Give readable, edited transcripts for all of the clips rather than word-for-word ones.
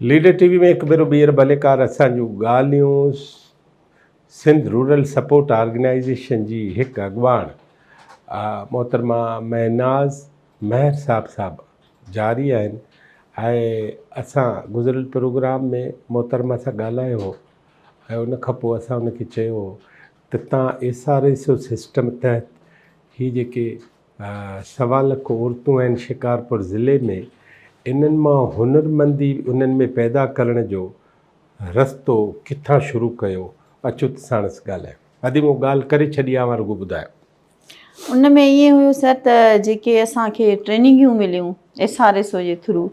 Leader TV में हिकु भेरो ॿीहर भलेकार असां जूं ॻाल्हियूं सिंध रूरल सपोर्ट ऑर्गेनाइज़ेशन जी हिकु अॻवान मोहतरमा महनाज़ महर साहब जारी आहिनि। ऐं असां गुज़िरियल प्रोग्राम में मोहतरमा सां ॻाल्हायो हो ऐं उन खां पोइ असां उनखे चयो त तव्हां SRSO सिस्टम तहत ही जेके 1.25 लख औरतूं आहिनि शिकारपुर ज़िले में, इन्हनि मां हुनरमंदी उन्हनि में पैदा करण जो रस्तो किथां शुरू कयो? अचो त साणस ॻाल्हायो। अॼु मूं ॻाल्हि करे छॾी आहे, रुॻो ॿुधायो। उन में ईअं हुयो सर त जेके असांखे ट्रेनिंगियूं मिलियूं SRSO जे थ्रू,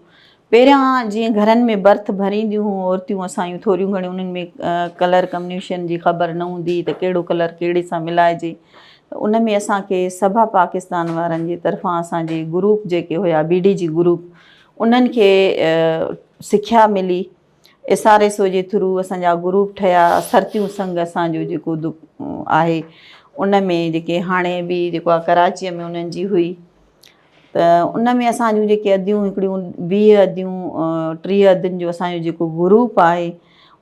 पहिरियां जीअं घरनि में बर्थ भरींदियूं हुयूं औरतियूं असांजूं, थोरियूं घणियूं उन्हनि में कलर कम्बिनेशन जी ख़बर न हूंदी त कहिड़ो कलर कहिड़े सां मिलाइजे। त उन में असांखे सभा पाकिस्तान वारनि जी तरफ़ां असांजे ग्रुप जेके हुया BDG ग्रुप, उन्हनि खे सिख्या मिली। SRSO जे थ्रू असांजा ग्रुप ठहिया। सरतियूं संघ असांजो जेको आहे उन में जेके हाणे बि जेको आहे कराचीअ में उन्हनि जी हुई, त उन में असांजूं जेके अदियूं हिकिड़ियूं 20 अदियूं 30 अदियुनि जो असांजो जेको ग्रुप आहे,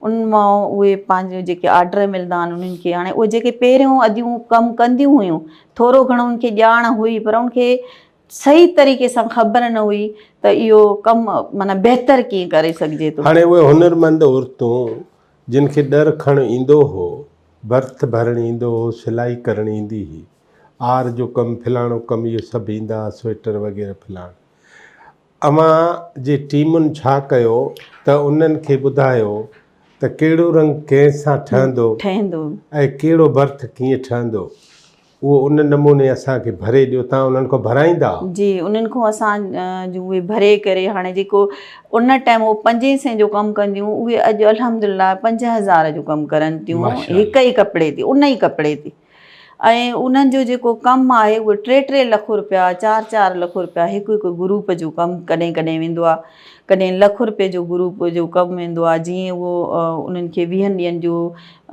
उन मां उहे पंहिंजे जेके ऑर्डर मिलंदा आहिनि उन्हनि खे, हाणे उहे जेके पहिरियों अदियूं कमु कंदियूं हुयूं, थोरो घणो उनखे ॼाण हुई पर उनखे सही तरीक़े सां ख़बर न हुई त इहो कमु माना बहितर कीअं करे सघिजे थो। हाणे उहे हुनरमंद औरतूं जिन खे ॾर खण ईंदो हो, बर्थ भरणु ईंदो हो, सिलाई करणु ईंदी हुई, आर जो कमु फलाणो कमु, इहो सभु ईंदा, स्वेटर वग़ैरह फलाणो। अव्हां जे टीमुनि छा कयो त उन्हनि खे ॿुधायो त कहिड़ो रंग कंहिंसां ठहंदो ऐं कहिड़ो बर्थ कीअं ठहंदो, उहो उन नमूने असांखे भरे ॾियो। तव्हां उन्हनि खां भराईंदा? जी, उन्हनि खां असां उहे भरे करे, हाणे जेको उन टाइम उहो 500 जो कमु कंदियूं, उहे अॼु अल्हम्दुलिल्लाह 5000 जो कमु करनि थियूं हिकु ई कपिड़े ते, उन ई कपिड़े ते। ऐं उन्हनि जो जेको कमु आहे उहे 3-3 लख रुपया, 4-4 लख रुपया हिकु हिकु ग्रुप जो कमु कॾहिं कॾहिं वेंदो आहे। कॾहिं 1 लख रुपये जो ग्रुप जो कमु वेंदो आहे। जीअं उहो उन्हनि खे 20 ॾींहंनि जो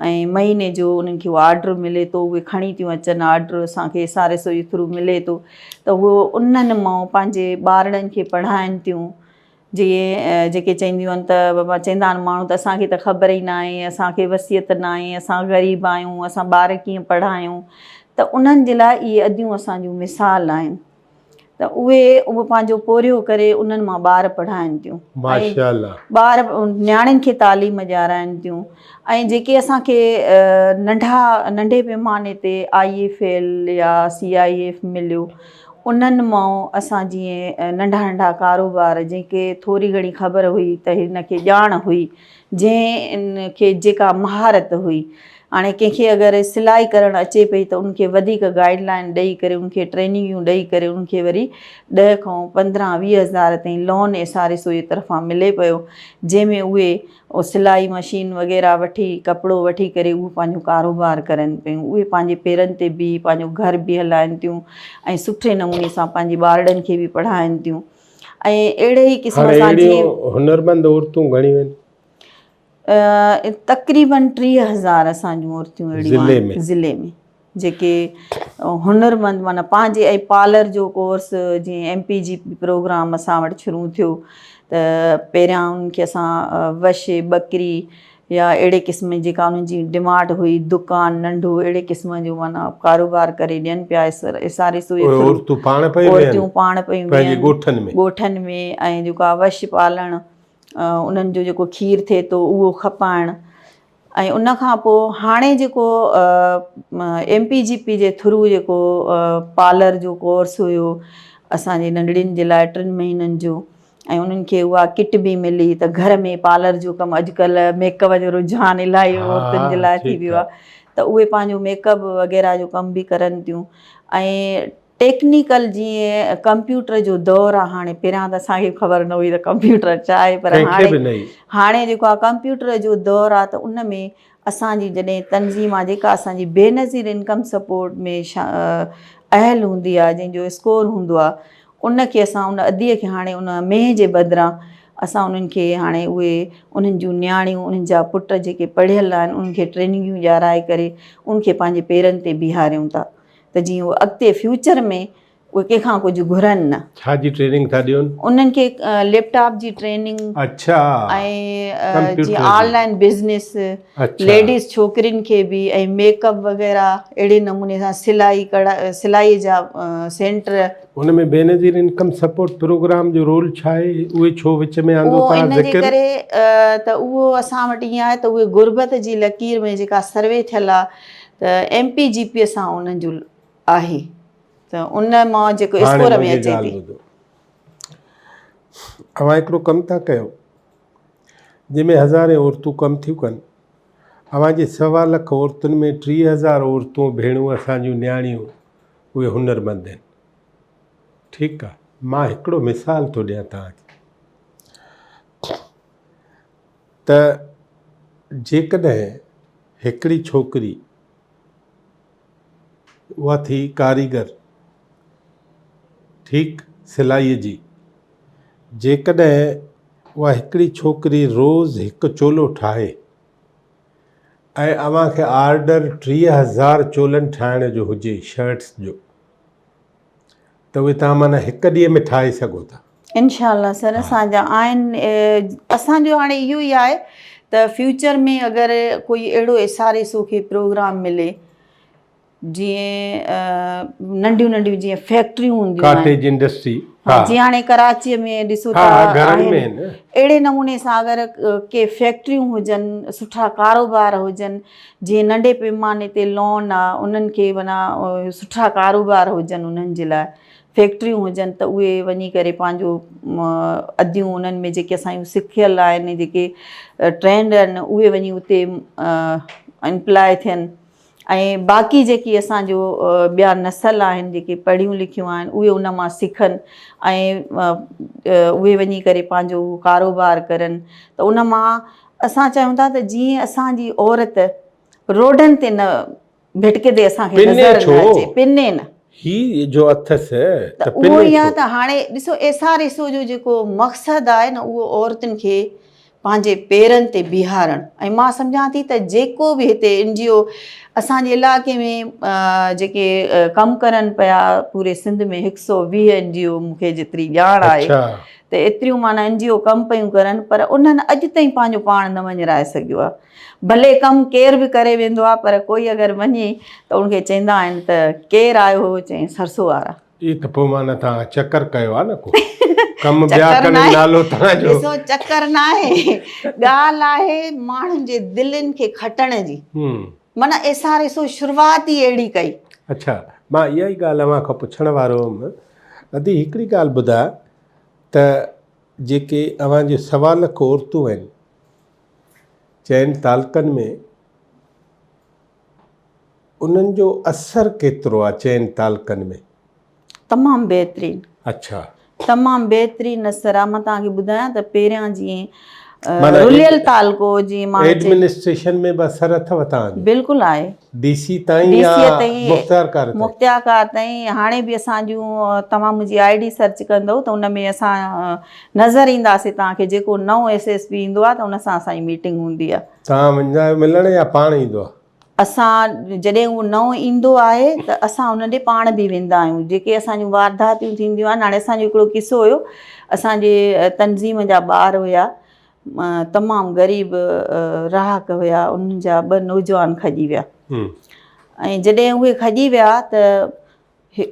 ऐं महीने जो उन्हनि खे उहो ऑर्डर मिले थो, उहे खणी थियूं अचनि ऑर्डर, असांखे SRSO जे थ्रू मिले थो, त उहो उन्हनि मां पंहिंजे ॿारनि खे पढ़ाइनि थियूं। जीअं जेके चवंदियूं आहिनि त बाबा, चवंदा आहिनि माण्हू त असांखे त ख़बर ई न आहे, असांखे वसियत न आहे, असां ग़रीब आहियूं, असां ॿार कीअं पढ़ायूं, त उन्हनि जे लाइ इहे अदियूं असांजूं मिसाल आहिनि। त उहे पंहिंजो पोरियो करे उन्हनि मां ॿार पढ़ाइनि थियूं, ॿार न्याणियुनि खे तालीम ॾियाराइनि थियूं। ऐं जेके असांखे नंढे पैमाने ते IFL या CIF मिलियो, उन्हनि मां असां जीअं नंढा नंढा कारोबार, जंहिंखे थोरी घणी ख़बर हुई त हिन खे ॼाण हुई, जंहिं खे जेका महारत हुई, हाणे कंहिंखे अगरि सिलाई करणु अचे पई त उनखे वधीक गाइडलाइन ॾेई करे, उनखे ट्रेनिंगियूं ॾेई करे, उनखे वरी 10 खां 15-20 हज़ार ताईं लोन SRSO जे तरफ़ां मिले पियो, जंहिंमें उहे सिलाई मशीन वग़ैरह वठी, कपिड़ो वठी करे उहो पंहिंजो कारोबार करनि पियूं। उहे पंहिंजे पेरनि ते बि पंहिंजो घर बि हलाइनि थियूं ऐं सुठे नमूने सां पंहिंजे ॿारनि खे बि पढ़ाइनि थियूं। ऐं अहिड़े ई क़िस्म सां जीअं हुनरमंद औरतूं घणियूं आहिनि? तक़रीबन 30,000 असांजूं औरतूं अहिड़ियूं आहिनि ज़िले में, जेके हुनरमंद माना पंहिंजे। ऐं पार्लर जो कोर्स जीअं MPG प्रोग्राम असां वटि शुरू थियो, त पहिरियां उनखे असां वश बकरी या अहिड़े क़िस्म जेका उन्हनि जी डिमांड हुई, दुकान नंढो अहिड़े क़िस्म जो माना कारोबार करे ॾियनि पिया SRSO जे थ्रू। औरतूं पाण पियूं विहनि ॻोठनि में, ऐं जेका वश पालणु, उन्हनि जो जेको खीर थिए थो उहो खपाइणु। ऐं उन खां पोइ हाणे जेको MPGP जे थ्रू जेको पार्लर जो कोर्स हुयो असांजे नंढड़ियुनि जे लाइ 3 महीननि जो, ऐं उन्हनि खे उहा किट बि मिली, त घर में पार्लर जो कमु, अॼुकल्ह मेकअप जो रुझान इलाही औरतुनि जे लाइ थी वियो आहे, त उहे पंहिंजो मेकअप वग़ैरह जो कमु बि करनि थियूं। ऐं टेक्निकल जीअं कंप्यूटर जो दौरु आहे हाणे, पहिरियां त असांखे ख़बर न हुई त कंप्यूटर छा आहे, पर हाणे जेको आहे कंप्यूटर जो दौरु आहे, त उन में असांजी जॾहिं तनज़ीम आहे जेका असांजी बेनज़ीर इनकम सपोर्ट में अहल हूंदी आहे, जंहिंजो स्कोर हूंदो आहे, उनखे असां उन अदीअ खे हाणे उन मेह जे बदिरां असां उन्हनि खे हाणे उहे उन्हनि जूं न्याणियूं, उन्हनि जा पुट जेके पढ़ियल आहिनि, उन्हनि खे ट्रेनिंगियूं ॾियाराए करे उनखे पंहिंजे पेरनि ते बीहारियूं था, त जीअं उहो अॻिते फ्यूचर में उहे कंहिंखां कुझु घुरनि न। छा जी ट्रेनिंग था ॾियनि? उन्हनि खे लैपटॉप जी ट्रेनिंग अच्छा, ऐं कंप्यूटर जीअं जी। ऑनलाइन बिज़नेस, अच्छा। लेडीज़ छोकिरियुनि खे बि, ऐं मेकअप वग़ैरह अहिड़े नमूने सां सिलाई जा सेंटर। उन में बेनज़ीर इनकम सपोर्ट प्रोग्राम जो रोल छा आहे? उहे छो विच में आंदो उहो तव्हां इन जे ज़िक्र? करे त उहो असां वटि ईअं आहे त उहे गुरबत जी लकीर में जेका सर्वे थियल आहे त MPGP सां उन्हनि जो आहे, त उन मां जेको हाणे स्कोर में मुंहिंजी अचे ॻाल्हि थी। ॿुधो, अवां हिकिड़ो कमु था कयो जंहिंमें हज़ारे औरतूं कमु थियूं कनि। अवां जे 1.25 लख औरतुनि में 30,000 औरतूं भेणूं असांजूं न्याणियूं उहे हुनरमंद आहिनि। ठीकु आहे, मां हिकिड़ो मिसाल थो ॾियां तव्हांखे त जेकॾहिं हिकिड़ी छोकिरी उहा थी कारीगर, ठीकु, सिलाईअ जी, जेकॾहिं उहा हिकिड़ी छोकिरी रोज़ु हिकु चोलो ठाहे ऐं अव्हां खे ऑर्डर 30,000 चोलनि ठाहिण जो हुजे, शर्ट्स जो, त उहे तव्हां माना हिकु ॾींहं में ठाहे सघो था। इंशाअल्लाह सर, असांजा आहिनि। असांजो हाणे इहो ई आहे त फ्यूचर में अगरि कोई अहिड़ो SRSO खे प्रोग्राम मिले, जीअं नंढियूं नंढियूं जीअं फैक्ट्रियूं हूंदियूं आहिनि, कॉटेज इंडस्ट्री, जीअं हाणे कराचीअ में ॾिसो था हा घरनि में आहिनि, आहिनि। अहिड़े नमूने सां अगरि के फैक्ट्रियूं हुजनि, सुठा कारोबार हुजनि, जीअं नंढे पैमाने ते लॉन आहे, उन्हनि खे माना सुठा कारोबार हुजनि, उन्हनि जे लाइ फैक्ट्रियूं हुजनि, त उहे वञी करे पंहिंजो अदियूं उन्हनि में जेके असांजूं सिखियल आहिनि, जेके ट्रेंड आहिनि, उहे वञी उते इम्प्लाय थियनि। ऐं बाक़ी जेकी असांजो ॿिया नसल आहिनि जेके पढ़ियूं लिखियूं आहिनि, उहे उन मां सिखनि ऐं उहे वञी करे पंहिंजो कारोबार करनि। त उन मां असां चाहियूं था त जीअं असांजी औरत रोडनि ते न भिटकंदे असांखे नज़र न अचे, पिने न, ही जो अथसि त उहो ई आहे। त हाणे ॾिसो SRSO जो जेको मक़सदु आहे न, उहो औरतुनि खे पंहिंजे पेरनि ते बीहारणु। ऐं मां सम्झां थी त जेको बि हिते NGO असांजे इलाइक़े में जेके कमु करनि पिया, पूरे सिंध में 120 NGO मूंखे जेतिरी ॼाण आहे, त एतिरियूं माना NGO कमु पियूं करनि, पर उन्हनि अॼु ताईं पंहिंजो पाण न वञराए सघियो आहे। भले कमु केरु बि करे वेंदो आहे, पर कोई अगरि वञे त उनखे चवंदा आहिनि त केरु आयो हो, चई सरसो वारा। इहे त पोइ माना तव्हां चकर कयो आहे न को कमु ॿिया कनि, नालो तव्हांजो। ॾिसो चकर न आहे, ॻाल्हि आहे माण्हुनि जे दिलनि खे खटण जी। माना SRSO शुरूआत ई अहिड़ी कई। अच्छा, मां इहा ई ॻाल्हि अव्हां खां पुछण वारो हुउमि। अदी हिकिड़ी ॻाल्हि ॿुधा त जेके अव्हां जे 1.25 लख औरतूं आहिनि चइनि तालुकनि में, उन्हनि जो असरु केतिरो आहे चइनि तालुकनि में? तमामु बहितरीनु। अच्छा, तमामु बहितरीनु असरु आहे। मां तव्हांखे ॿुधायां त पहिरियां जीअं रुलियल तालुको, जीअं मां एडमिनिस्ट्रेशन में बि असरु अथव तव्हांजो? बिल्कुलु आहे। DC ताईं या मुख़्तियारकार ताईं। हाणे बि असांजूं तव्हां मुंहिंजी ID सर्च कंदव त उन में असां नज़र ईंदासीं तव्हांखे। जेको नओं SSP ईंदो आहे त उन सां असांजी मीटिंग हूंदी आहे। तव्हां वेंदा आहियो मिलण या पाण ईंदो आहे? असां जॾहिं उहो नओं ईंदो आहे त असां उन ॾे पाण बि वेंदा आहियूं। जेके असांजूं वारदातियूं थींदियूं आहिनि, हाणे असांजो हिकिड़ो किसो हुयो, असांजे तनज़ीम जा ॿार हुया, तमामु ग़रीब राहक हुया, उन्हनि जा 2 नौजवान खॼी विया। ऐं जॾहिं उहे खॼी विया त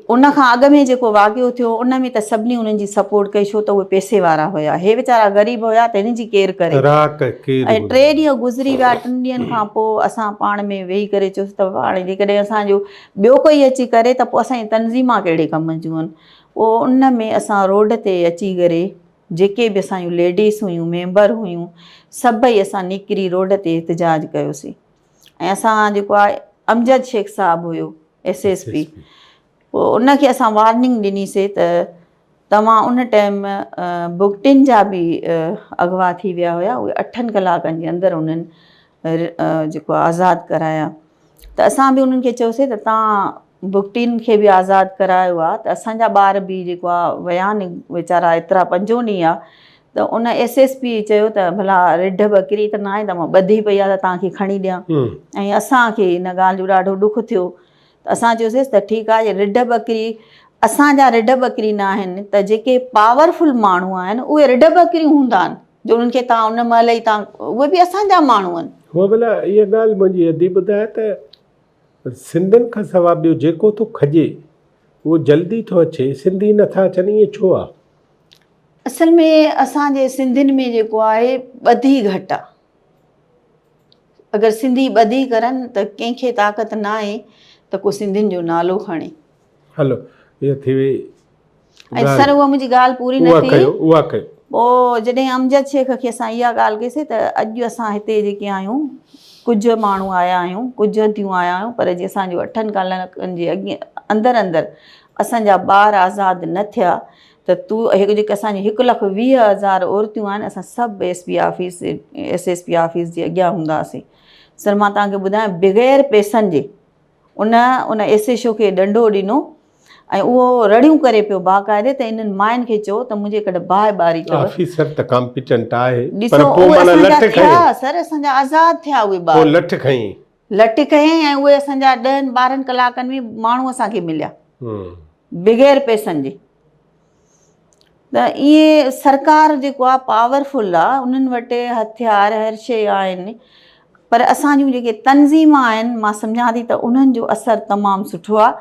उन खां अॻु में जेको वाक़ियो थियो, उन में त सभिनी उन्हनि जी सपोर्ट कई, छो त उहे पैसे वारा हुया। हे वीचारा ग़रीब हुया, त हिन जी केरु करे। ऐं 3 ॾींहं गुज़री विया। 3 ॾींहंनि खां पोइ असां पाण में वेही करे चयोसीं त हाणे जेकॾहिं असांजो ॿियो कोई अची करे त पोइ असांजी तनज़ीमां कहिड़े कम जूं आहिनि। पोइ उन में असां रोड ते अची करे जेके बि असांजूं लेडीस हुयूं, मेंबर हुयूं, सभई असां निकिरी रोड ते एहतिजाज कयोसीं। ऐं असां जेको आहे अमजद शेख साहिबु हुयो SSP, पोइ उनखे असां वार्निंग ॾिनीसीं त तव्हां उन टाइम भुगटिन जा बि अगवा थी विया हुया, उहे 8 कलाकनि जे अंदरि उन्हनि जेको आज़ादु कराया। त असां बि उन्हनि खे चयोसीं त तव्हां भुगटिन खे बि आज़ादु करायो आहे, त असांजा ॿार बि जेको आहे विया आहिनि वीचारा, एतिरा 5 ॾींहं आहे। त उन SSP चयो त भला रिढ बकरी त न आहे, त मां ॿधी पई आहे त तव्हांखे खणी ॾियां। ऐं असांखे इन ॻाल्हि जो ॾाढो ॾुखु थियो। त असां चयोसीं त ठीकु आहे, रिढ बकरी असांजा रिढ बकरी न आहिनि त जेके पावरफुल माण्हू आहिनि उहे रिढ बकरियूं हूंदा आहिनि जो उन्हनि खे तव्हां उन महिल ई तव्हां उहे बि असांजा माण्हू आहिनि। उहो भला इहा ॻाल्हि मुंहिंजी अदी ॿुधाए त सिंधियुनि खां सवाइ ॿियो जेको थो खजे उहो जल्दी थो अचे, सिंधी नथा अचनि, ईअं छो आहे? असल में असांजे सिंधियुनि में जेको आहे ॿधी घटि आहे। अगरि सिंधी ॿधी करनि त कंहिंखे ताक़त न आहे त को सिंधियुनि जो नालो खणे। हलो इहा थी वई ऐं सर उहा मुंहिंजी ॻाल्हि पूरी न थी। उहा कयो पोइ जॾहिं अमजद शेख खे असां इहा ॻाल्हि कईसीं त अॼु असां हिते जेके आहियूं कुझु माण्हू आया आहियूं, कुझु हदियूं आया आहियूं, पर जे असांजो 8 कलाकनि जे अॻे अंदरि असांजा ॿार आज़ादु न थिया त तूं जेके असांजी 1,20,000 औरतूं आहिनि असां सभु SP ऑफिस SSP ऑफिस जे अॻियां हूंदासीं। सर मां तव्हांखे ॿुधायां बग़ैर पैसनि जे उन SHO खे ॾंडो ॾिनो ऐं उहो रड़ियूं करे पियो बाक़ाइदे त इन्हनि माइनि खे चयो त मुंहिंजे कॾहिं बाहि ॿारी अथव। ऑफिसर त कॉम्पिटेंट आहे पर ॾिसो पोइ उहे माना असांजा लठ थिया खई, सर, असांजा आज़ादु थिया उहे पोइ ॿार, लठ खई ऐं उहे असांजा 10-12 कलाकनि में माण्हू असांखे मिलिया बग़ैर पैसनि जे। त इहे सरकार जेको आहे पावरफुल आहे, उन्हनि वटि हथियार हर शइ आहिनि, पर असांजूं जेके तनज़ीम आहिनि मां सम्झां थी त उन्हनि जो असरु तमामु सुठो आहे।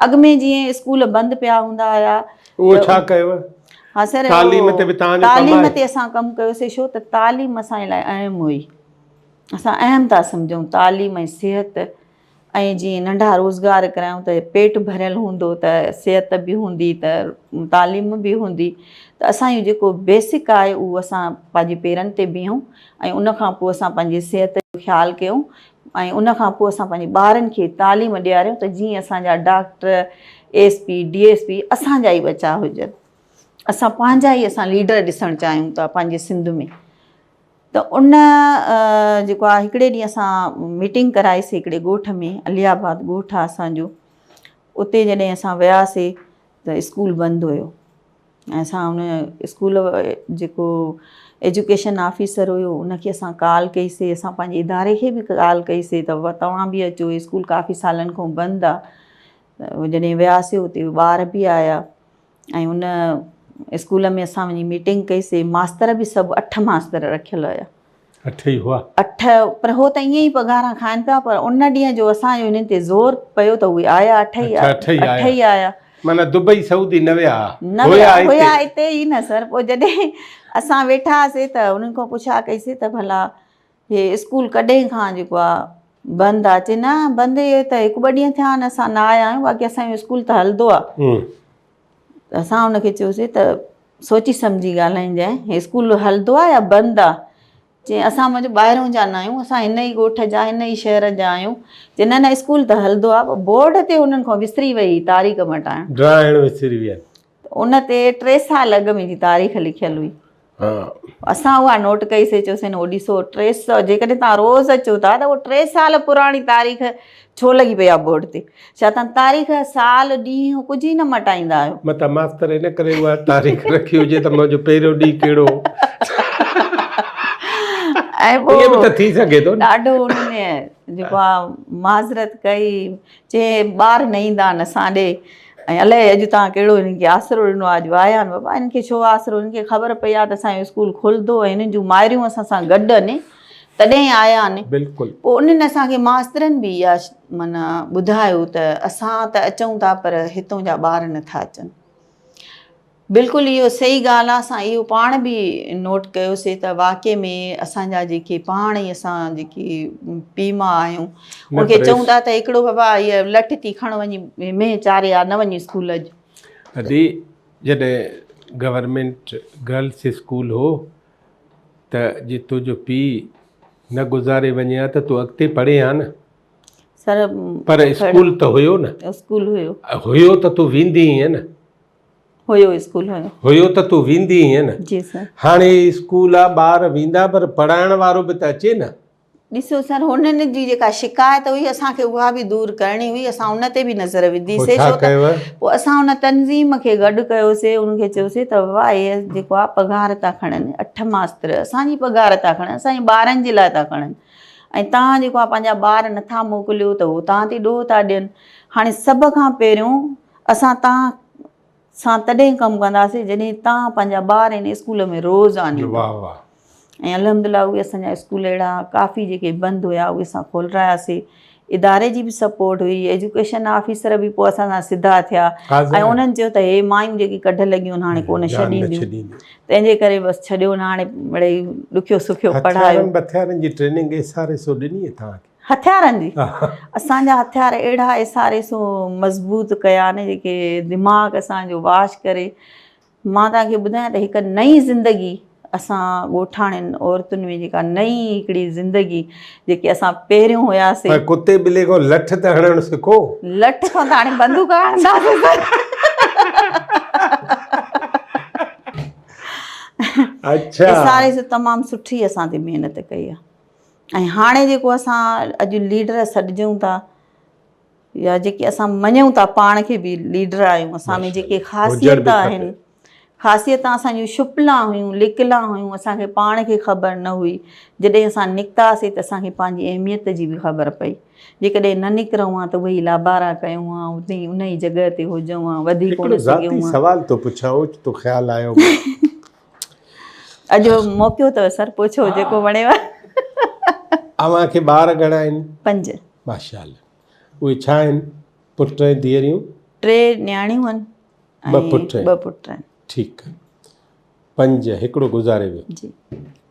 अॻ में जीअं स्कूल बंदि पिया हूंदा हुया, उहो छा कयव? हा सर, तालीम ते बि तव्हांजो कमु तालीम आहे? ते असां कमु कयोसीं छो त तालीम असांजे लाइ अहम हुई। असां अहम था सम्झूं तालीम ऐं सिहत, ऐं जीअं नंढा रोज़गार करायूं त पेट भरियलु हूंदो त सिहत बि हूंदी त तालीम बि हूंदी। त असांजो जेको बेसिक आहे उहो असां पंहिंजे पेरनि ते बीहूं ऐं उनखां पोइ असां पंहिंजी सिहत जो ख़्यालु कयूं ऐं उनखां पोइ असां पंहिंजे ॿारनि खे तालीम ॾियारियूं त जीअं असांजा डॉक्टर SP DSP असांजा ई बचा हुजनि। असां पंहिंजा ई लीडर ॾिसणु चाहियूं था पंहिंजे सिंध में। त उन जेको आहे हिकिड़े ॾींहुं असां मीटिंग कराईसीं हिकिड़े ॻोठ में, अलियाबाद ॻोठ आहे असांजो। उते जॾहिं असां वियासीं त स्कूल बंदि हुयो ऐं असां हुन स्कूल जेको एजुकेशन ऑफिसर हुयो उनखे असां कॉल कईसीं, असां पंहिंजे इदारे खे बि कॉल कईसीं त तव्हां बि अचो, स्कूल काफ़ी सालनि खां बंदि आहे। त जॾहिं वियासीं उते ॿार बि आया ऐं उन स्कूल में असां वञी मीटिंग कईसीं। मास्तर बि सभु 8 मास्तर रखियल हुया। 8 ई हुआ? 8, पर हो त ईअं ई पघारां खाइनि पिया, पर उन ॾींहं जो असांजो हिननि ते ज़ोर पियो त उहे आया 8 ई आया। माना दुबई सऊदी न विया? हुया हिते ई न सर। पोइ जॾहिं असां वेठा हुआसीं त उन्हनि खां पुछा कईसीं त भला हे स्कूल कॾहिं खां जेको आहे बंदि आहे? अचे न बंदि त 1-2 ॾींहं थिया आहिनि असां न आया आहियूं, बाक़ी असांजो स्कूल त हलंदो आहे। त असां हुनखे चयोसीं त सोची सम्झी ॻाल्हाइजांइ, हे स्कूल हलंदो आहे या बंदि आहे? चई असां मुंहिंजो ॿाहिरों जा न आहियूं, असां हिन ई ॻोठ जा, हिन ई शहर जा आहियूं। चई न न स्कूल त हलंदो आहे। बोर्ड ते हुननि खां विसरी वई तारीख़ मटाइण, ड्राइण विसरी विया। उन ते 3 साल अॻु में जी तारीख़ लिखियल हुई। असां उहा नोट कईसीं, चयोसीं हो ॾिसो 300, जेकॾहिं तव्हां रोज़ु अचो था त उहो 3 साल पुराणी तारीख़ छो लॻी पई आहे बोर्ड ते? छा तव्हां तारीख़ साल ॾींहुं कुझु ई न मटाईंदा आहियो? मतिलबु मास्तर इन करे उहा तारीख़ रखी हुजे त मुंहिंजो पहिरियों ॾींहुं कहिड़ो ऐं पोइ बि त थी सघे थो न। ॾाढो उन्हनि जेको आहे माज़रत कई, चए ॿार न ईंदा आहिनि असां ॾे, ऐं अलाए अॼु तव्हां कहिड़ो हिननि खे आसिरो ॾिनो आहे, अॼु आया आहिनि बाबा। हिननि खे छो आसिरो? हिननि खे ख़बर पई आहे त असांजो स्कूल खुलंदो ऐं हिननि जूं माइरियूं असां सां गॾु आहिनि, तॾहिं आया आहिनि। बिल्कुलु। पोइ उन्हनि असांखे मास्तरनि बि इहा माना ॿुधायो त असां त अचूं था पर हितां जा ॿार नथा अचनि। बिल्कुलु इहो सही ॻाल्हि आहे। असां इहो पाण बि नोट कयोसीं त वाक़ई में असांजा जेके पाण ई असां जेकी पीउ माउ आहियूं उनखे चऊं था त हिकिड़ो बाबा इहा लठ थी खण वञी में चारे आहे, न वञी स्कूल अॼु। अदी जॾहिं गवर्नमेंट गर्ल्स स्कूल हो त जे तुंहिंजो पीउ न गुज़ारे वञे हा त तूं अॻिते पढ़े हा न सर, पर स्कूल त हुयो न? स्कूल हुयो त तूं वेंदी हुईं न? हुयो स्कूल हुयो त तूं वेंदी हुईं न? जी सर। हाणे स्कूल आहे, ॿार वेंदा पर पढ़ाइण वारो बि त अचे न। ॾिसो सर, हुननि जी जेका शिकायत हुई असांखे उहा बि दूरि करणी हुई, असां उन ते बि नज़र विधीसीं। छो त पोइ असां हुन तनज़ीम खे गॾु कयोसीं, उनखे चयोसीं त वाह इहे जेको आहे पघार था खणनि, 8 मास्तर असांजी पघार था खणनि, असांजे ॿारनि जे लाइ था खणनि, ऐं तव्हां जेको आहे पंहिंजा ॿार नथा मोकिलियो त उहो तव्हां ते ॾोह था ॾियनि। हाणे सभ खां पहिरियों असां तव्हां असां तॾहिं कमु कंदासीं जॾहिं तव्हां पंहिंजा ॿार आहिनि स्कूल में रोज़ आनींदा। वाह वाह। ऐं अल्हम्दुलिल्लाह उहे असांजा स्कूल अहिड़ा काफ़ी जेके बंदि हुया उहे असां खोलायासीं। इदारे जी बि सपोर्ट हुई, एजुकेशन ऑफिसर बि पोइ असां सां सिधा थिया ऐं उन्हनि चयो त हे मायूं जेकी कढ लॻियूं आहिनि हाणे कोन छॾींदियूं, तंहिंजे करे बसि छॾियो न, हाणे मिड़ई ॾुखियो सुखियो पढ़ायो। हथियारनि जी ट्रेनिंग SRSO ॾिनी तव्हांखे? हथियारनि जी असांजा हथियार अहिड़ा SRSO मज़बूत कया न, जेके दिमाग़ असांजो वाश करे। मां तव्हांखे ॿुधायां त हिकु नई ज़िंदगी असां ॻोठाणनि औरतुनि में, जेका नई हिकिड़ी ज़िंदगी जेके असां पहिरियों हुयासीं। कुते ॿिले खां लठ त हणणु सिखो। लठ खां त हाणे बंदूक हणंदासीं। अच्छा। SRSO तमामु सुठी असां ते महिनत कई आहे। ऐं हाणे जेको असां अॼु लीडर सॾिजूं था या जेके असां मञूं था पाण खे बि लीडर आहियूं, असां में जेके ख़ासियत आहिनि, ख़ासियत असांजूं छुपला हुयूं, लिकला हुयूं, असांखे पाण खे ख़बर न हुई। जॾहिं असां निकितासीं त असांखे पंहिंजी अहमियत जी बि ख़बर पई। जेकॾहिं न निकिरूं हा त उहे लाबारा कयूं हा, उते ई उन ई जॻह ते हुजूं हा, वधी कोन सघूं हा। सवाल थो पुछां, तो ख़्यालु आयो अॼु मौक़ो अथव सर, पुछो जेको वणेव। अव्हांखे ॿार घणा आहिनि? 5। माशाअल्लाह। उहे छा आहिनि? पुट ऐं धीअरियूं? 3 न्याणियूं आहिनि ऐं 2 पुट आहिनि। ठीकु आहे। 5, हिकिड़ो गुज़ारे वियो। जी।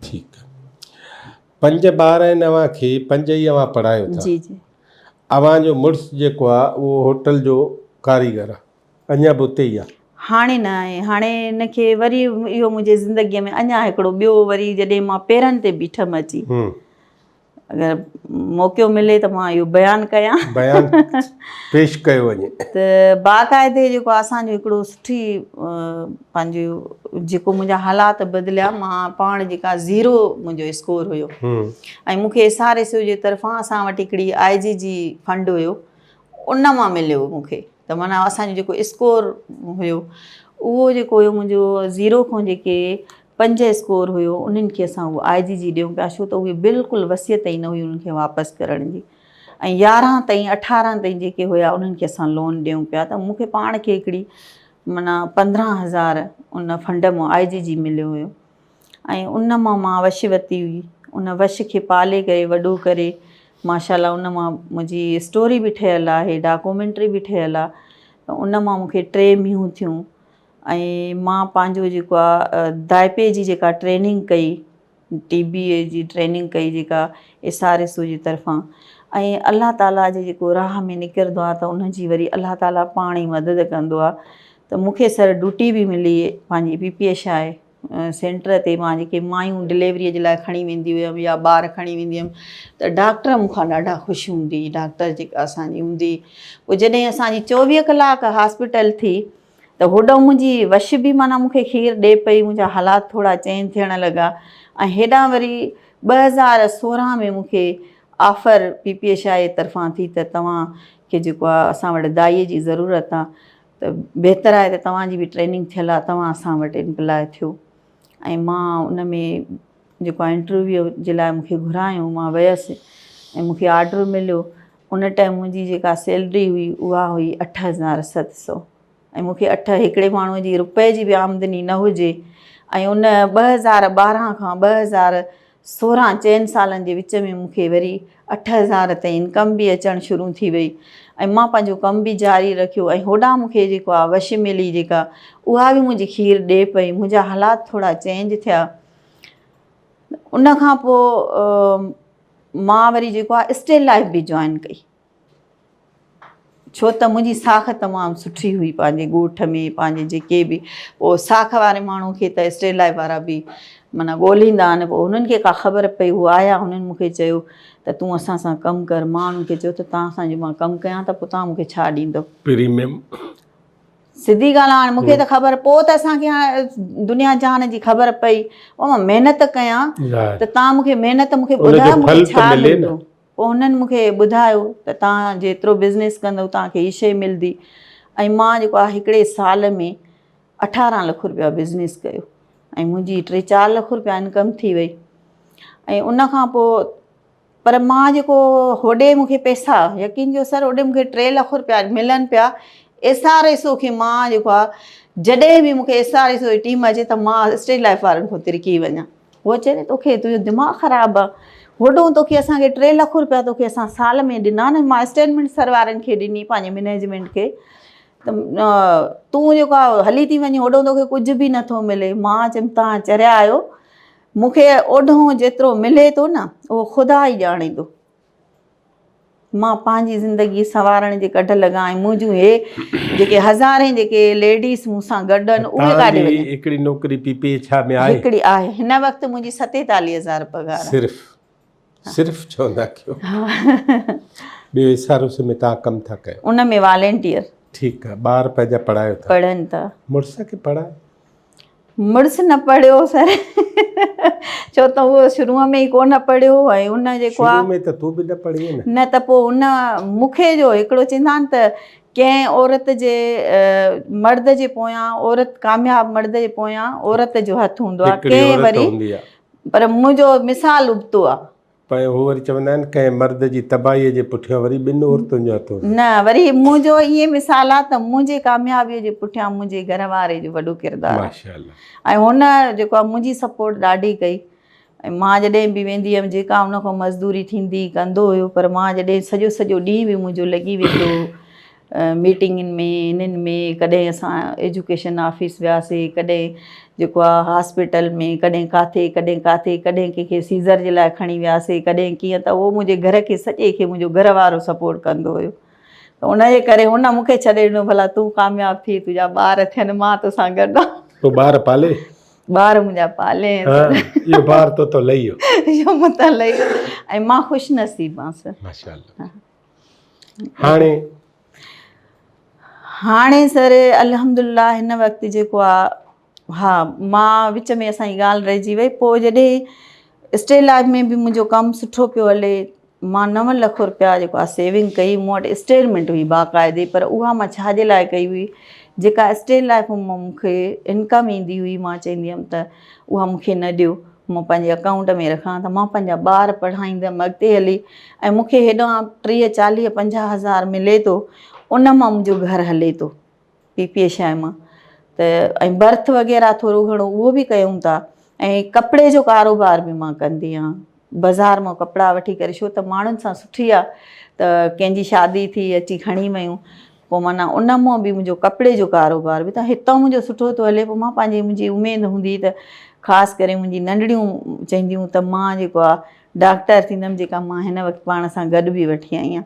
ठीकु आहे। 5 ॿार आहिनि अव्हांखे, 5 ई अव्हां पढ़ायो था? जी जी। अव्हांजो मुड़ुसु जेको आहे उहो होटल जो कारीगर आहे, अञा बि उते ई आहे? हाणे न आहे, हाणे हिनखे वरी इहो मुंहिंजे ज़िंदगीअ में अञा हिकिड़ो ॿियो वरी जॾहिं मां पेरनि ते बीठमि अची, अगरि मौक़ो मिले त मां इहो बयानु कयां। बयानु पेश कयो वञे। त बाक़ाइदे जेको असांजो हिकिड़ो सुठी पंहिंजो जेको मुंहिंजा हालात बदिलिया, मां पाण जेका 0 मुंहिंजो स्कोर हुयो ऐं मूंखे SRSO जे तरफ़ां असां वटि हिकिड़ी IGG फंड हुयो, उन मां मिलियो मूंखे। त माना असांजो जेको स्कोर हुयो उहो जेको हुयो मुंहिंजो 0 खां जेके 5 स्कोर हुयो, उन्हनि खे असां उहो IGG ॾियूं पिया, छो त उहे बिल्कुलु वसियत ई न हुई उन्हनि खे वापसि करण जी। ऐं 11 ताईं 18 ताईं जेके हुया उन्हनि खे असां लोन ॾियूं पिया। त मूंखे पाण खे हिकिड़ी माना 15,000 उन फंड मां IGG मिलियो हुयो ऐं उन मां वश वरिती हुई। उन वश खे पाले करे वॾो करे माशाल्लाह उन मां मुंहिंजी स्टोरी बि ठहियलु आहे, डॉक्यूमेंट्री बि ठहियलु आहे। त उन मां मूंखे 3 मींहूं थियूं ऐं मां पंहिंजो जेको आहे दाइपे जी जेका ट्रेनिंग कई, TBA जी ट्रेनिंग कई जेका SRSO जी तरफ़ां, ऐं अल्लाह ताला जे जेको राह में निकिरंदो आहे त उनजी वरी अल्लाह ताला पाण ई मदद कंदो आहे। त मूंखे सर ड्यूटी बि मिली पंहिंजी PPH आहे सेंटर ते, मां जेके मायूं डिलीवरीअ जे लाइ खणी वेंदी हुयमि या ॿार खणी वेंदी हुयमि, त डॉक्टर मूंखां ॾाढा ख़ुशि हूंदी, डॉक्टर जेका असांजी हूंदी। पोइ जॾहिं असांजी 24 कलाक हॉस्पिटल थी त होॾो मुंहिंजी वश बि माना मूंखे खीरु ॾिए पई, मुंहिंजा हालात थोरा चेंज थियण लॻा ऐं हेॾां वरी 2016 में मूंखे ऑफर PPH जे तरफ़ां थी त तव्हांखे जेको आहे असां वटि दाईअ जी ज़रूरत आहे, त बहितरु आहे त तव्हांजी बि ट्रेनिंग थियल आहे, तव्हां असां वटि इम्प्लाय थियो। ऐं मां उन में जेको आहे इंटरव्यू जे लाइ मूंखे घुरायूं, मां वियसि ऐं मूंखे ऑर्डर मिलियो। उन टाइम मुंहिंजी जेका सैलरी हुई उहा हुई 8,700 ऐं मूंखे हिकिड़े माण्हूअ जी रुपए जी बि आमदनी न हुजे ऐं उन 2012 खां 2016 4 सालनि जे विच में मूंखे वरी 8,000 ताईं इनकम बि अचणु शुरू थी वई ऐं मां पंहिंजो कमु बि जारी रखियो ऐं होॾां मूंखे जेको आहे वश मिली जेका, उहा बि मुंहिंजी खीरु ॾिए पई। मुंहिंजा हालात थोरा चेंज थिया। उन खां पोइ मां वरी जेको आहे स्टिल लाइफ बि जॉइन कई, छो त मुंहिंजी साख तमामु सुठी हुई पंहिंजे ॻोठ में, पंहिंजे जेके बि पोइ साख वारे माण्हू खे त स्टिल लाइफ वारा बि माना ॻोल्हींदा आहिनि। पोइ हुननि खे का ख़बर पई, हू आया, हुननि मूंखे चयो त तूं असां सां कमु कर। मां उन्हनि खे चयो त तव्हां सां जो मां कमु कयां त पोइ तव्हां मूंखे छा ॾींदव? प्रीमियम। सिधी ॻाल्हि आहे, हाणे मूंखे त ख़बर, पोइ त असांखे हाणे दुनिया जहान जी ख़बर पई, पोइ मां महिनत कयां त तव्हां मूंखे महिनत मूंखे ॿुधायो मूंखे छा मिलंदो। पोइ हुननि मूंखे ॿुधायो त तव्हां जेतिरो बिज़नेस कंदव तव्हांखे हीअ शइ मिलंदी ऐं मां जेको आहे हिकिड़े साल में 18 लख रुपया बिज़नेस कयो ऐं मुंहिंजी 3-4 लख रुपया इनकम थी वई। ऐं उन खां पोइ पर मां जेको होॾे मूंखे पैसा, यकीन कयो सर, होॾे मूंखे 3 लख रुपया मिलनि पिया। SRSO खे मां जेको आहे जॾहिं बि मूंखे SRS जी टीम अचे त मां स्टेट लाइफ वारनि खां तिरकी वञा। उहो चए तोखे तुंहिंजो दिमाग़ु ख़राबु आहे, होॾो तोखे असांखे 3 लख रुपया तोखे असां साल में ॾिना न, मां स्टेटमेंट सर वारनि खे ॾिनी पंहिंजे मैनेजमेंट खे, त तूं जेको आहे हली थी वञी होॾो तोखे कुझु बि नथो मिले। मां चयमि तव्हां चरिया आहियो, मूंखे ओॾो जेतिरो मिले थो न उहो ख़ुदा ई ॼाणे थो। मां पंहिंजी ज़िंदगी संवारण जे कढ लॻा ऐं मुंहिंजूं हे जेके हज़ारे जेके लेडीस मूंसां गॾु आहिनि उहे काॾे वञनि। हिकिड़ी नौकिरी पीपी छा में आहे? हिकिड़ी आहे, हिन वक़्तु मुंहिंजी 47,000 पघार आहे। सिर्फ़ चवंदा कयो। ॿियो SRS में तव्हां कमु था कयो? उन में वॉलेंटियर। ठीकु आहे। ॿार पंहिंजा पढ़ायो था? पढ़नि था। मुड़ुस खे पढ़ाए? मुड़ुस न पढ़ियो सर, छो त उहो शुरूअ में ई कोन पढ़ियो ऐं उन जेको आहे, शुरू में त तूं बि न पढ़ी न त पोइ उन मूंखे जो हिकिड़ो चवंदा आहिनि त कंहिं औरत जे मर्द जे पोयां, औरत कामयाबु मर्द जे पोयां औरत जो हथु हूंदो आहे, कंहिं वरी, पर मुंहिंजो मिसाल उबतो आहे। पर हू वरी चवंदा आहिनि कंहिं मर्द जी तबाहीअ जे पुठियां वरी 2 औरतुनि जो हथु। न, वरी मुंहिंजो ईअं मिसाल आहे त मुंहिंजे कामयाबीअ जे पुठियां मुंहिंजे घर वारे जो वॾो किरदारु आहे। माशाअल्लाह। ऐं हुन जेको आहे मुंहिंजी सपोर्ट ॾाढी कई। ऐं मां जॾहिं बि वेंदी हुअमि जेका हुन खां मज़दूरी थींदी कंदो हुयो, पर मां जॾहिं सॼो ॾींहुं बि मुंहिंजो लॻी वेंदो मीटिंगनि में, इन्हनि में, कॾहिं असां एजुकेशन ऑफिस वियासीं, कॾहिं जेको आहे हॉस्पिटल में, कॾहिं काथे कॾहिं कंहिंखे सीज़र जे लाइ खणी वियासीं, कॾहिं कीअं, त उहो मुंहिंजे घर खे सॼे खे मुंहिंजो घर वारो सपोर्ट कंदो हुयो। त उनजे करे हुन मूंखे छॾे ॾिनो, भला तूं कामयाबु थी, तुंहिंजा ॿार थियनि, मां तोसां गॾु आहियां। पोइ ॿार पाले? ॿार मुंहिंजा पाले। इहो ॿार तो लही वियो? इहो मूं त लही वियो ऐं मां ख़ुशि नसीबु आहियां सर। माशाअल्लाह। हाणे सर अल्हम्दुलिल्लाह हिन वक़्तु जेको आहे, हा मां विच में असांजी ॻाल्हि रहिजी वई। पोइ जॾहिं स्टेट लाइफ में बि मुंहिंजो कमु सुठो पियो हले, मां 9 लख रुपया जेको आहे सेविंग कई। मूं वटि स्टेटमेंट हुई बाक़ाइदे, पर उहा मां छाजे लाइ कई हुई, जेका स्टेट लाइफ मां मूंखे इनकम ईंदी हुई, मां चवंदी हुअमि त उहा मूंखे न ॾियो, मां पंहिंजे अकाउंट में रखां, त मां पंहिंजा ॿार पढ़ाईंदमि अॻिते हली, ऐं मूंखे हेॾां 30, 40, 50 हज़ार मिले थो, उन मां मुंहिंजो घरु हले थो PPA शइ मां। त ऐं बर्थ वग़ैरह थोरो घणो उहो बि कयूं था। ऐं कपिड़े जो कारोबार बि मां कंदी आहियां, बाज़ार मां कपिड़ा वठी करे, छो त माण्हुनि सां सुठी आहे, त कंहिंजी शादी थी अची खणी वयूं, पोइ माना उन मां बि मुंहिंजो कपिड़े जो कारोबार बि, त हितां मुंहिंजो सुठो थो हले। पोइ मां मुंहिंजी उमेदु हूंदी त ख़ासि करे मुंहिंजी नंढड़ियूं चवंदियूं त मां जेको आहे डॉक्टर थींदमि, जेका मां हिन वक़्तु पाण सां गॾु बि वठी आई आहियां।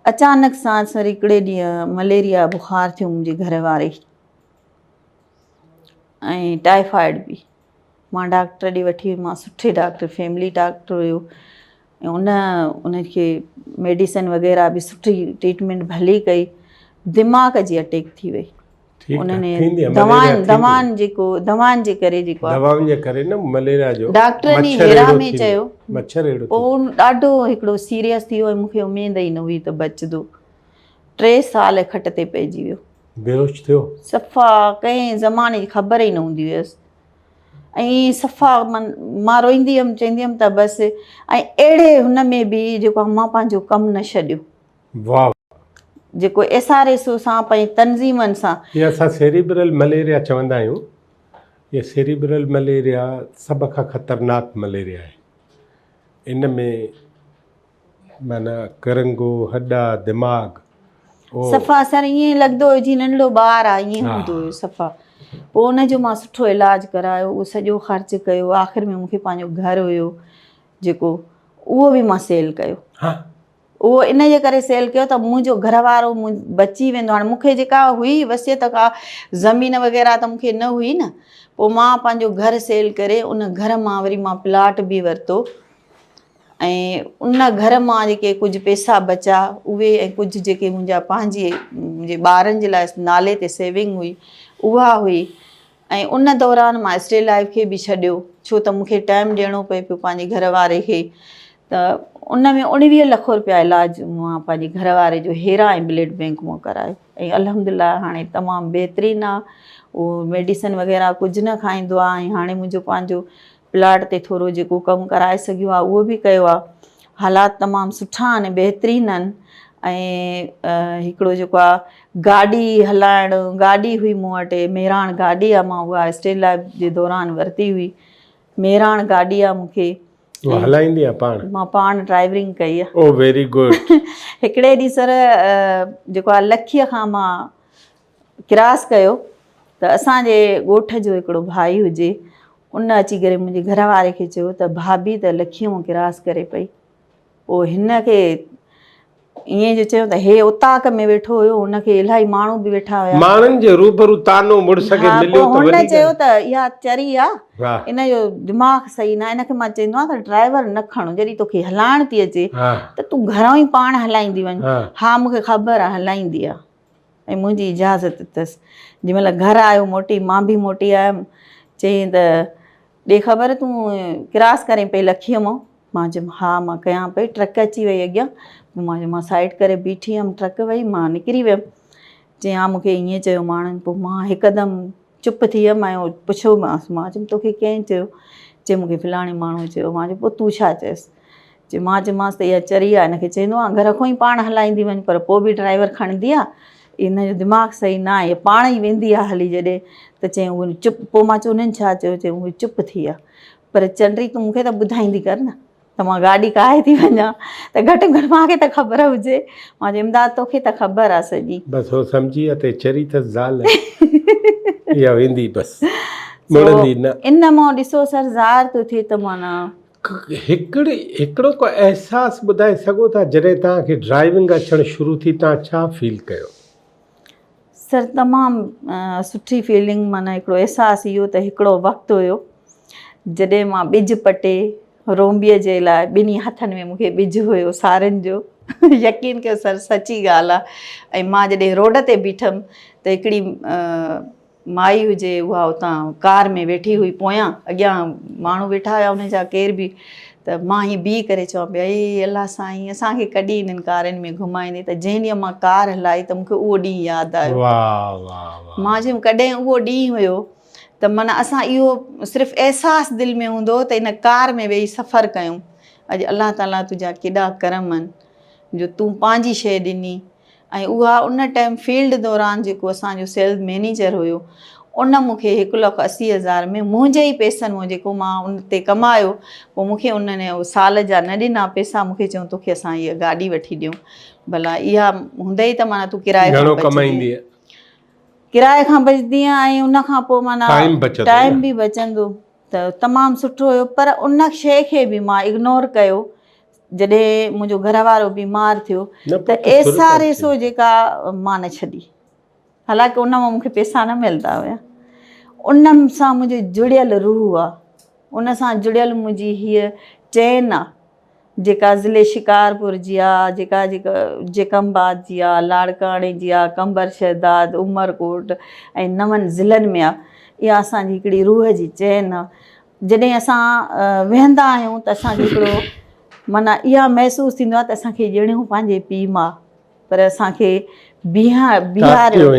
अचानक सां सर हिकिड़े ॾींहुं मलेरिया बुखार थियो मुंहिंजे घर वारे, ऐं टाइफाइड बि। मां डॉक्टर ॾे वठी वई, मां सुठे डॉक्टर, फैमिली डॉक्टर हुयो, ऐं उनखे मेडिसिन वग़ैरह बि सुठी ट्रीटमेंट भली कई। दिमाग़ जी अटैक थी वई, उन्हनि दवाउनि जे करे जेको आहे न मलेरिया जो डॉक्टरनि हेरा में चयो, मच्छर अहिड़ो पोइ ॾाढो हिकिड़ो सीरियस थी वियो ऐं मूंखे उमेद ई न हुई त बचंदो। 3 साल खट ते पइजी वियो, बेहोश थियो, सफ़ा कंहिं ज़माने जी ख़बर ई न हूंदी हुयसि। ऐं सफ़ा मां रोईंदी हुअमि, चवंदी हुअमि त बसि। ऐं अहिड़े हुन में बि जेको आहे मां पंहिंजो कमु न छॾियो। वाह। जेको SRS सां पंहिंजी तनज़ीमनि सां, इहा असां सेरिब्रल मलेरिया चवंदा आहियूं। इहा सेरिब्रल मलेरिया सभ खां ख़तरनाक मलेरिया आहे। इन में माना करंगो, हॾा, दिमाग़ सफ़ा सर ईअं लॻंदो हुयो जीअं नंढड़ो ॿारु आहे, ईअं हूंदो हुयो सफ़ा। पोइ उनजो मां सुठो इलाजु करायो, उहो सॼो ख़र्चु कयो। आख़िर में मूंखे पंहिंजो घरु हुयो जेको, उहो बि मां सेल कयो। उहो इन जे करे सेल कयो त मुंहिंजो घर वारो बची वेंदो। हाणे मूंखे जेका हुई वसियत का ज़मीन वग़ैरह त मूंखे न हुई न, पोइ मां पंहिंजो घरु सेल करे उन घर मां वरी मां प्लाट बि वरितो, ऐं उन घर मां जेके कुझु पैसा बचा उहे, ऐं कुझु जेके मुंहिंजा मुंहिंजे ॿारनि जे लाइ नाले ते सेविंग हुई उहा हुई। ऐं उन दौरान मां स्टेट लाइफ खे बि छॾियो, छो त मूंखे टाइम ॾियणो पए पियो पंहिंजे घर वारे खे। त उन में 19 लख रुपया इलाजु मां पंहिंजे घर वारे जो हेरा ऐं ब्लड बैंक मां करायो। ऐं अल्हम्दुलिल्लाह हाणे तमामु बहितरीनु आहे, उहो मेडिसिन वग़ैरह कुझु न खाईंदो आहे। ऐं हाणे मुंहिंजो पंहिंजो प्लाट ते थोरो जेको कमु कराए सघियो आहे उहो बि कयो आहे। हालात तमामु सुठा आहिनि, बहितरीनु आहिनि। ऐं हिकिड़ो जेको आहे गाॾी हलाइणु, गाॾी हुई मूं वटि, मेराण गाॾी आहे, मां उहा स्टेट लाइफ जे दौरान वरिती हुई। मेराण गाॾी आहे मूंखे, उहा हलाईंदी आहे पाण? मां पाण ड्राइवरिंग कई आहे। ओ वेरी गुड। हिकिड़े ॾींहुं सर जेको आहे लखीअ खां मां क्रॉस कयो त असांजे ॻोठ जो हिकिड़ो भाई हुजे, उन अची करे मुंहिंजे घर वारे खे चयो त भाभी त लखीअ मां क्रॉस करे पई। पोइ हिन खे ईअं जो चयो त हे उताक में वेठो हुयो, हुनखे इलाही माण्हू बि वेठा हुया, माण्हुनि जे रूबरू तानो मुड़ुस खे मिलियो त हुन वॾी चयो त इहा चरी आहे, हा इन जो दिमाग़ सही न आहे, इनखे मां चवंदो आहे त ड्राइवर न खणो, जॾहिं तोखे हलाइण थी अचे हा त तूं घरों ई पाण हलाईंदी वञ। हा हा मूंखे ख़बर आहे हलाईंदी आहे ऐं मुंहिंजी इजाज़त अथसि। जंहिंमहिल घर आयो मोटी, मां बि मोटी आयमि, चयईं त ॾे ख़बर तूं क्रॉस करें पई लखीअ मां? मां चयुमि हा मां कयां पई, ट्रक अची वई अॻियां, मां चयो मां साइड करे बीठी हुअमि, ट्रक वई, मां निकिरी वियमि। चयईं हा मूंखे ईअं चयो माण्हुनि। पोइ मां हिकदमि चुप थी वियमि ऐं पुछियोमांसि, मां चयुमि तोखे कंहिं चयो? चए मूंखे फलाणे माण्हू चयो। मां चयो पोइ तूं छा चयसि? चए मां चयोमांसि त इहा चरी आहे, हिनखे चवंदो आहे घर खां ई पाण हलाईंदी वञ, पर पोइ बि ड्राइवर खणंदी आहे, इन जो दिमाग़ सही न आहे, पाण ई वेंदी आहे हली जॾहिं। त चयईं उहो चुप। पोइ मां चयो उन्हनि छा चयो? चयईं उहे चुप थी आहे। पर चंडरी तूं मूंखे त ॿुधाईंदी कर न, त मां गाॾी काहे थी वञा, त घटि में घटि मूंखे त ख़बर हुजे। मां चयो इमदाद तोखे त ख़बर आहे सॼी। बसि हो सम्झी विया त चरी अथसि ज़ाल, इहा वेंदी बसि, मुड़ंदी न। इन मां ॾिसो सर ज़ाहिर थो थिए त माना हिकिड़ो को अहसासु ॿुधाए सघो था जॾहिं तव्हांखे ड्राइविंग अचणु शुरू थी, तव्हां छा फील कयो? सर तमामु सुठी फीलिंग, माना हिकिड़ो अहसासु इहो त हिकिड़ो वक़्तु हुयो जॾहिं मां ॿिज पटे रोम्बीअ जे लाइ, ॿिन्ही हथनि में मूंखे ॿिज हुयो साड़ियुनि जो। यकीन कयो सर सची ॻाल्हि आहे। ऐं मां जॾहिं रोड ते बीठमि त हिकिड़ी माई हुजे, उहा उतां कार में वेठी हुई, पोयां अॻियां माण्हू वेठा हुया उन जा केर बि, त मां हीअं बीह करे चवां पई अई अलाह साईं असांखे कॾहिं हिननि कारनि में घुमाईंदे। त जंहिं ॾींहुं मां कार हलाई त मूंखे उहो ॾींहुं यादि आयो। वाह वाह वाह। मां चयुमि कॾहिं उहो ॾींहुं हुयो त माना असां इहो सिर्फ़ु अहसासु दिलि में हूंदो त इन कार में वेही सफ़रु कयूं। अॼु अलाह ताला तुंहिंजा केॾा करम आहिनि जो तूं पंहिंजी शइ ॾिनी। ऐं उहा उन टाइम फील्ड दौरान जेको असांजो सेल्स मैनेजर हुयो, उन मूंखे 1,80,000 में मुंहिंजे ई पैसनि मां जेको मां उन ते कमायो, पोइ मूंखे उन्हनि साल जा न ॾिना पैसा, मूंखे चयूं तोखे असां इहा गाॾी वठी ॾियूं। भला इहा हूंदई त माना तूं किराए खां बचंदी, किराए खां बचंदी ऐं उन खां पोइ माना टाइम बि बचंदो, त तमामु सुठो हुयो। पर उन शइ खे बि मां इग्नोर कयो जॾहिं मुंहिंजो घर वारो बीमार थियो त एसआरएसओ जेका मां न छॾी, हालांकि उन मां मूंखे पैसा न मिलंदा हुया। उन सां मुंहिंजी जुड़ियल रूह आहे, उन सां जुड़ियल मुंहिंजी हीअ चैन आहे जेका ज़िले शिकारपुर जी आहे, जेका जेकमबाद जी आहे, लाड़काणे जी आहे, कंबर शहदाद, उमरकोट ऐं 9 ज़िलनि में आहे। इहा असांजी हिकिड़ी रूह जी चैन आहे। जॾहिं असां वेहंदा आहियूं त असांखे हिकिड़ो माना इहा महसूसु थींदो आहे त असांखे ॼणियूं पंहिंजे पीउ मां, पर असांखे बीहारियो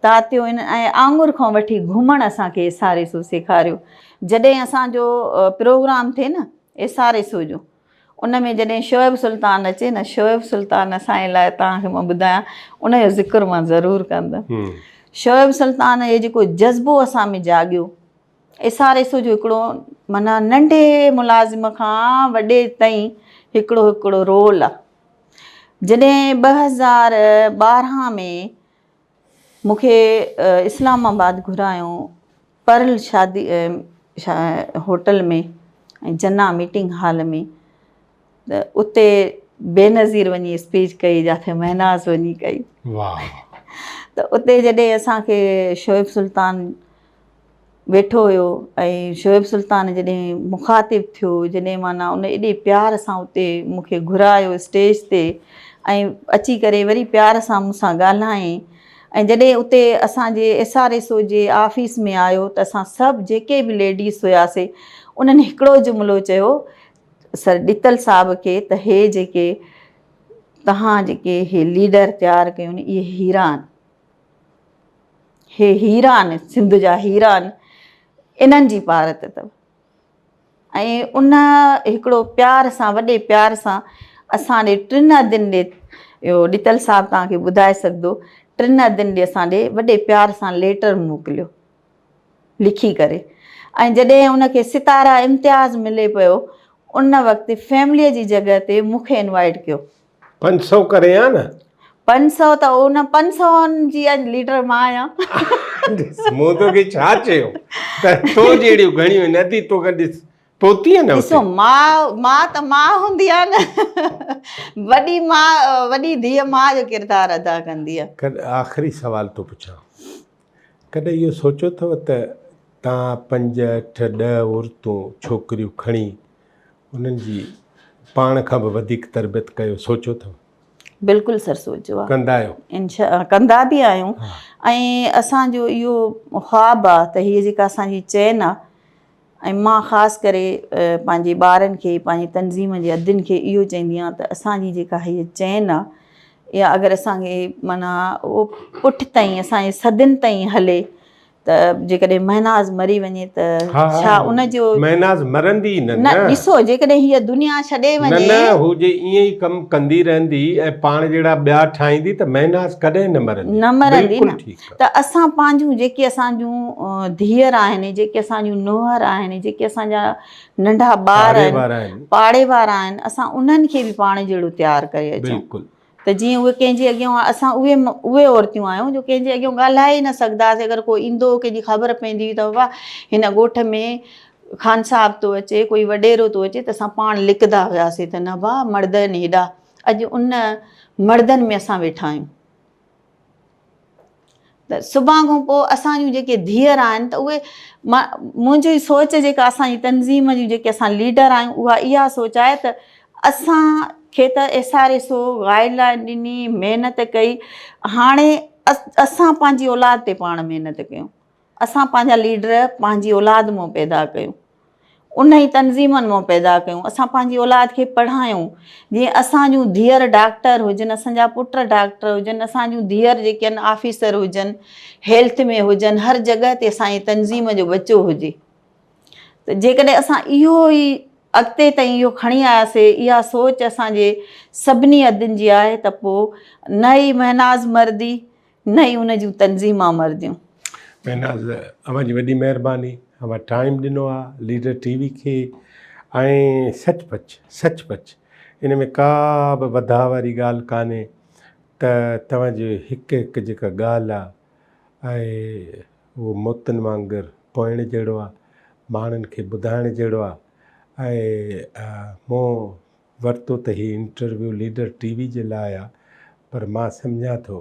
तातियो इन ऐं आंगुर खां वठी घुमणु असांखे एसआरएसओ सेखारियो। जॾहिं असांजो प्रोग्राम थिए न एसआरएसओ जो, उन में जॾहिं शोएब सुल्तान अचे न, शोएब सुल्तान असांजे लाइ, तव्हांखे मां ॿुधायां उनजो ज़िक्र मां ज़रूरु कंदमि। शोएब सुल्तान जो जेको जज़्बो असां में जाॻियो, एसआरएसओ जो हिकिड़ो माना नंढे मुलाज़िम खां वॾे ताईं हिकिड़ो रोल आहे। जॾहिं 2012 में मूंखे इस्लामाबाद घुरायो पर्ल शादी होटल में ऐं जन्ना मीटिंग हॉल में, त उते बेनज़ीर वञी स्पीच कई, जिथे महनाज़ वञी कई। वाह। त उते जॾहिं असांखे शोएब सुल्तान वेठो हुयो ऐं शोएब सुल्तान जॾहिं मुखातिब थियो, जॾहिं माना उन एॾे प्यार सां उते मूंखे घुरायो स्टेज ते ऐं अची करे वरी प्यार सां मूंसां ॻाल्हाएं, ऐं जॾहिं उते असांजे एसआरएसओ जे ऑफिस में आयो त असां सभु जेके बि लेडीस हुयासीं, उन्हनि हिकिड़ो जुमिलो चयो सर ॾितल साहब खे त हे जेके तव्हां जेके हे लीडर तयारु कयो न, इहे हीरा आहिनि, हे हीरा आहिनि, सिंध जा हीरा आहिनि, इन्हनि जी पारत अथव। ऐं उन हिकिड़ो प्यार सां, वॾे प्यार सां असां ॾे 3 ॾींहं ॾे इहो ॾितल साहिबु तव्हांखे ॿुधाए सघंदो। 3 ॾींहं ॾे असां ॾे वॾे प्यार सां लेटर मोकिलियो लिखी करे। ऐं जॾहिं उनखे सितारा इम्तियाज़ मिले पियो उन वक़्तु फैमिलीअ जी जॻह ते मूंखे इनवाइट कयो। 500 करे आ न? 500 त उन 500 जी अॼु लीडर मां आहियां। मूं तोखे छा चयो त तो जहिड़ियूं घणियूं आहिनि, अदी तो ॾिस पहुती आहे न ॾिसो मां त मां हूंदी आहे न, वॾी मां वॾी धीअ मां जो किरदारु अदा कंदी आहे। आख़िरी सवाल तो पुछां, कॾहिं इहो सोचियो अथव त तव्हां 5, 8, 10 औरतूं छोकिरियूं खणी उन्हनि जी पाण खां बि वधीक तरबियत कयो, सोचियो अथव? बिल्कुलु सर सोचियो आहे। कंदा आहियो? कंदा बि आहियूं। ऐं असांजो इहो ख़्वाबु आहे त हीअ जेका असांजी चैन आहे, ऐं मां ख़ासि करे पंहिंजे ॿारनि खे पंहिंजी तनज़ीम जे अदियुनि खे इहो चवंदी आहियां त असांजी जेका हीअ चैन आहे इहा अगरि असांखे माना उहो पुठि ताईं असांजे सदियुनि ताईं हले त जेकॾहिं महनाज़ मरी वञे त छा उनजो महनाज़ मरंदी न ॾिसो जेकॾहिं हीअ दुनिया छॾे वञे न हू जे ईअं ई कमु कंदी रहंदी ऐं पाण जहिड़ा ॿिया ठाहींदी त महनाज़ कॾहिं न मरंदी न। त असां पंहिंजूं जेके असांजूं धीअर आहिनि, जेके असांजूं नुंहर आहिनि, जेके असांजा नंढा ॿार आहिनि, पाड़े वारा आहिनि, असां उन्हनि खे बि पाण जहिड़ो तयारु करे अचूं त जीअं उहे कंहिंजे अॻियां असां उहे औरतियूं आहियूं जो कंहिंजे अॻियां ॻाल्हाए ई न सघंदासीं। अगरि कोई ईंदो कंहिंजी ख़बर पवंदी हुई त वाह हिन ॻोठ में ख़ान साहिबु थो अचे, कोई वॾेरो थो अचे, त असां पाण लिकंदा हुआसीं त न वाह मर्द आहिनि हेॾा। अॼु उन मर्दनि में असां वेठा आहियूं। त सुभाणे खां पोइ असांजूं जेके धीअर आहिनि त उहे मुंहिंजी सोच जेका असांजी तनज़ीम जूं जेके असां लीडर आहियूं उहा इहा सोच आहे त असांखे त SRSO गाइडलाइन ॾिनी, महिनत कई, हाणे असां पंहिंजी औलाद ते पाण महिनत कयूं। असां पंहिंजा लीडर पंहिंजी औलाद मां पैदा कयूं, उन ई तनज़ीमनि मां पैदा कयूं। असां पंहिंजी औलाद खे पढ़ायूं जीअं असांजूं धीअर डॉक्टर हुजनि, असांजा पुट डॉक्टर हुजनि, असांजूं धीअर जेके आहिनि ऑफिसर हुजनि, हेल्थ में हुजनि, हर जॻह ते असांजी तनज़ीम जो बचो हुजे। त जेकॾहिं असां इहो ई अॻिते ताईं इहो खणी आयासीं, इहा सोच असांजे सभिनी अदियुनि जी आहे त पोइ न ई महनाज़ मरदी न ई उन जूं तनज़ीमां मरदियूं। महनाज़ अव्हांजी वॾी महिरबानी, अव्हां टाइम ॾिनो आहे लीडर TV खे। ऐं सचपच इन में का बि वधा वारी ॻाल्हि कान्हे त तव्हांजो हिकु हिकु जेका ॻाल्हि आहे ऐं उहो मोतनि वांगुरु पोइण जहिड़ो आहे, माण्हुनि खे ॿुधाइण जहिड़ो आहे। ऐं मूं वरितो त हीउ इंटरव्यू लीडर TV जे लाइ आहे, पर मां सम्झां थो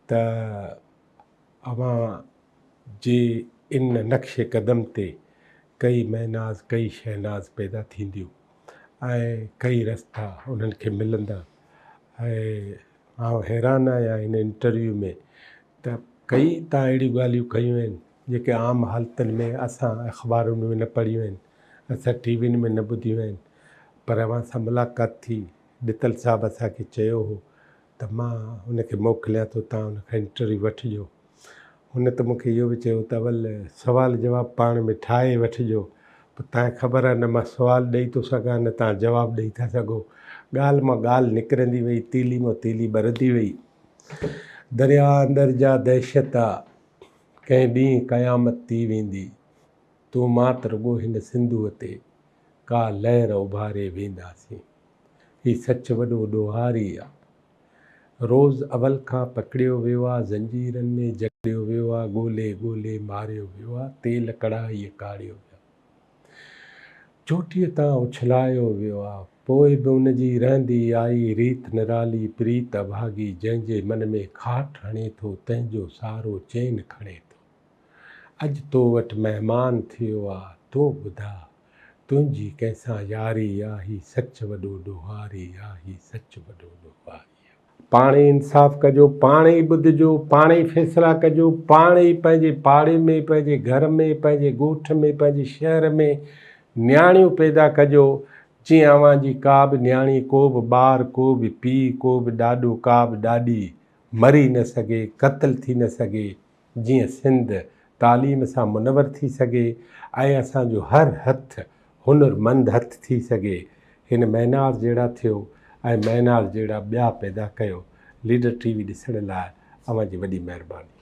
त अव्हां जे इन नक्शे क़दम ते कई महनाज़ कई शहनाज़ पैदा थींदियूं ऐं कई रस्ता उन्हनि खे मिलंदा। ऐं मां हैरान आहियां हिन इंटरव्यू में त कई तव्हां अहिड़ियूं ॻाल्हियूं कयूं आहिनि जेके आम हालतुनि में असां अख़बारुनि में न पढ़ियूं आहिनि, असां TVनि में न ॿुधियूं आहिनि, पर अव्हां सां मुलाक़ात थी। ॾितल साहिबु असांखे चयो हो त मां हुनखे मोकिलियां थो, तव्हां हुनखां इंटरव्यू वठिजो। हुन त मूंखे इहो बि चयो त अवल सुवाल जवाबु पाण में ठाहे वठिजो, पोइ तव्हांखे ख़बर आहे न मां सुवालु ॾेई थो सघां न तव्हां जवाबु ॾेई था सघो। ॻाल्हि मां ॻाल्हि निकिरंदी वई, तीली मां तीली ॿरंदी वई। दरिया अंदरि जा दहशत आहे, कंहिं ॾींहुं क़यामत थी वेंदी, तूं मां त रुॻो हिन सिंधूअ ते का लहर उभारे वेंदासीं। हीउ सच वॾो ॾोहारी आहे। रोज़ अवल खां पकड़ियो वियो आहे, ज़ंजीरनि में जकड़ियो वियो आहे, ॻोल्हे ॻोल्हे मारियो वियो आहे, तेल कढ़ाईअ काढ़ियो वियो, चोटीअ तां उछलायो वियो आहे, पोइ बि उन जी रहंदी आई रीत निराली प्रीत अभागी, जंहिंजे मन में खाट हणे थो तंहिंजो सारो चैन खणे थो। अॼु तो वटि महिमान थियो आहे, तूं ॿुधा तुंहिंजी कंहिंसां यारी आहे, ही सच वॾो ॾोहारी आहे, ही सच वॾो ॾोहारी। पाण ई इंसाफ़ कजो, पाण ई ॿुधिजो, पाण ई फ़ैसिला कजो, पाण ई पंहिंजे पाड़े में, पंहिंजे घर में, पंहिंजे ॻोठ में, पंहिंजे शहर में न्याणियूं पैदा कजो, जीअं अव्हांजी का बि न्याणी, को बि ॿार, को बि पीउ, को बि ॾाॾो, का बि ॾाॾी मरी न सघे, क़त्ल थी न सघे, जीअं सिंध तालीम सां मुनवर थी सघे ऐं असांजो हर हथु हुनरमंद हथु थी सघे। हिन महनाज़ जहिड़ा थियो ऐं महनाज़ जहिड़ा ॿिया पैदा कयो। लीडर टीवी ॾिसण लाइ अव्हां जी वॾी महिरबानी।